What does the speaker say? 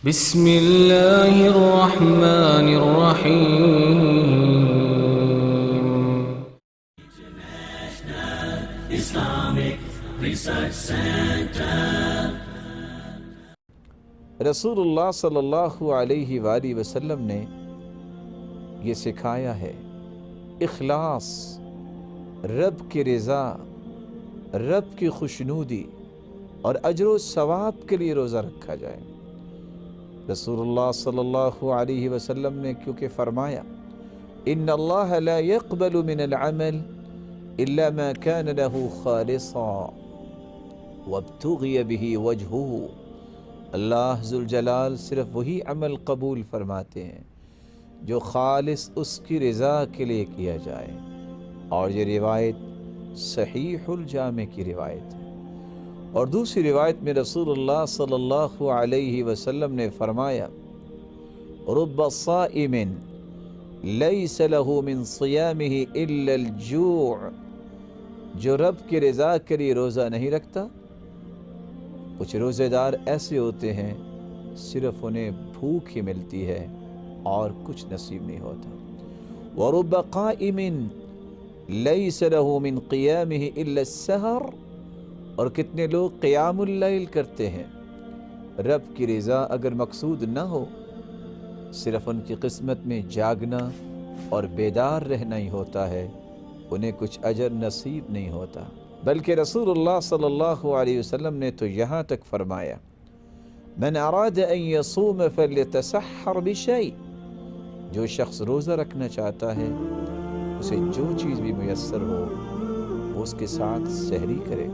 بسم اللہ الرحمن الرحیم Islamic Research Center. رسول اللہ صلی اللہ علیہ وآلہ وسلم نے یہ سکھایا ہے، اخلاص، رب کی رضا، رب کی خوشنودی اور اجر و ثواب کے لیے روزہ رکھا جائے۔ رسول اللہ صلی اللہ علیہ وسلم نے کیونکہ فرمایا ان اللہ لا يقبل من العمل الا ما كان له خالصا وابتغي به وجهه، اللہ ذوالجلال صرف وہی عمل قبول فرماتے ہیں جو خالص اس کی رضا کے لیے کیا جائے، اور یہ روایت صحیح الجامع کی روایت ہے۔ اور دوسری روایت میں رسول اللہ صلی اللہ علیہ وسلم نے فرمایا رب صائم لیس له من صیامه الا الجوع، جو رب کی رضا کے لیے روزہ نہیں رکھتا، کچھ روزے دار ایسے ہوتے ہیں صرف انہیں بھوک ہی ملتی ہے اور کچھ نصیب نہیں ہوتا۔ ورب قائم لیس له من قیامه الا السحر، اور کتنے لوگ قیام اللیل کرتے ہیں، رب کی رضا اگر مقصود نہ ہو، صرف ان کی قسمت میں جاگنا اور بیدار رہنا ہی ہوتا ہے، انہیں کچھ اجر نصیب نہیں ہوتا۔ بلکہ رسول اللہ صلی اللہ علیہ وسلم نے تو یہاں تک فرمایا من اراد ان یصوم فلیتسحر بشیء، جو شخص روزہ رکھنا چاہتا ہے اسے جو چیز بھی میسر ہو وہ اس کے ساتھ سحری کرے۔